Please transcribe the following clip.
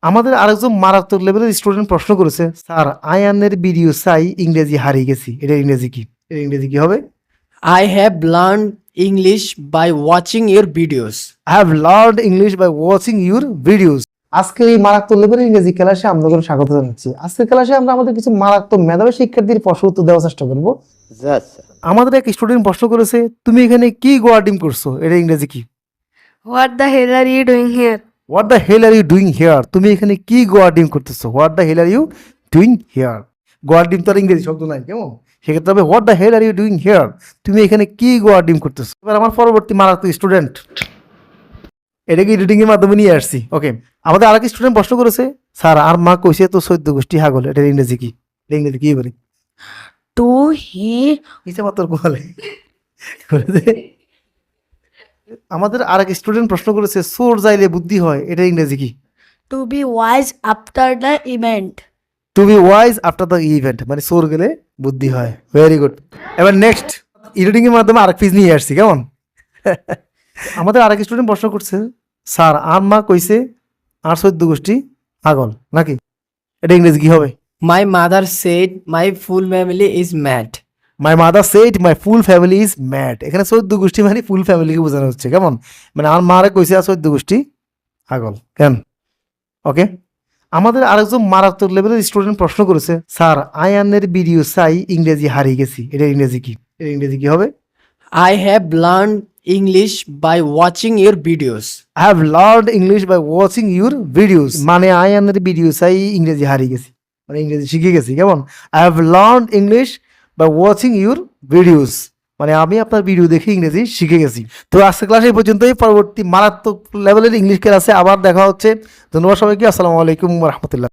আমাদের আরেকজন মারাত্মক লেভেলের স্টুডেন্ট প্রশ্ন করেছে, স্যার আয়ানের ভিডিও চাই, ইংরেজি হারিয়ে গেছি, এটা ইংরেজি কি? এটা ইংরেজি কি হবে? I have learned English by watching your videos. I have learned English by watching your videos. আজকে এই মারাত্মক লেভেলের ইংরেজি ক্লাসে আপনাদের স্বাগত জানাচ্ছি। আজকের ক্লাসে আমরা আমাদের কিছু মারাত্মক মেধাবী শিক্ষার্থীর প্রশ্ন উত্তর দেওয়ার চেষ্টা করব। আমাদের এক স্টুডেন্ট প্রশ্ন করেছে, তুমি এখানে কি গোয়ার্ডিং করছো, এটা ইংরেজি কি? What the hell are you doing here? What the hell are you doing here? তুমি এখানে কি গোয়ার্ডিং করতেছো? What the hell are you doing here? গোয়ার্ডিং তো আর ইংরেজি শব্দ নাই, কেমন? সেক্ষেত্রে হবে what the hell are you doing here? তুমি এখানে কি গোয়ার্ডিং করতেছো? এবার আমার পরবর্তী মারাত্মক স্টুডেন্ট, এটাকে এডিটিং এর মাধ্যমে নিয়ে আসছি। ওকে, আমাদের আরেক স্টুডেন্ট প্রশ্ন করেছে, স্যার আর মা কইছে তো 14 গোষ্ঠী হাগল, এটা ইংরেজি কি? এটা ইংরেজি কি বলে? To he ইচ্ছা মাত্র বলে। আমাদের আরেক স্টুডেন্ট প্রশ্ন করেছে, সোর যাইলে বুদ্ধি হয়, এটা ইংরেজি কি? to be wise after the event. To be wise after the event, মানে সোর গেলে বুদ্ধি হয়। Very good. এবার নেক্সট এডিটিং এর মাধ্যমে আরেক পিস নিয়ে আসছি, কেমন? আমাদের আরেক স্টুডেন্ট প্রশ্ন করছে, স্যার আর মা কইছে আর 14 গোষ্ঠী পাগল নাকি? এটা ইংরেজি কি হবে? My mother said my full family is mad. My mother said my full family is mad. এখানে 14 গোষ্ঠী মানে ফুল ফ্যামিলিকে বোঝানো হচ্ছে, কেমন? মানে আর মারে কইছে আর 14 গোষ্ঠী পাগল কেন? ওকে, আমাদের আরেকজন মারাত্মক লেভেলের স্টুডেন্ট প্রশ্ন করেছে, স্যার আয়ানের ভিডিও চাই, ইংরেজি হারিয়ে গেছি, এটা ইংরেজি কি? এটা ইংরেজি কি হবে? I have learned English by watching your videos. I have learned English by watching your videos, মানে আয়ানের ভিডিও চাই, ইংরেজি হারিয়ে গেছি, মানে ইংরেজি শিখে গেছি, কেমন? I have learned English by watching your videos, মানে আমি আপনার ভিডিও দেখে ইংরেজি শিখে গেছি। তো আজকের ক্লাস এই পর্যন্তই। পরবর্তী মারাত্মক লেভেলের ইংলিশ ক্লাসে আবার দেখা হচ্ছে। ধন্যবাদ সবাইকে। আসসালামু আলাইকুম ওয়া রাহমাতুল্লাহ।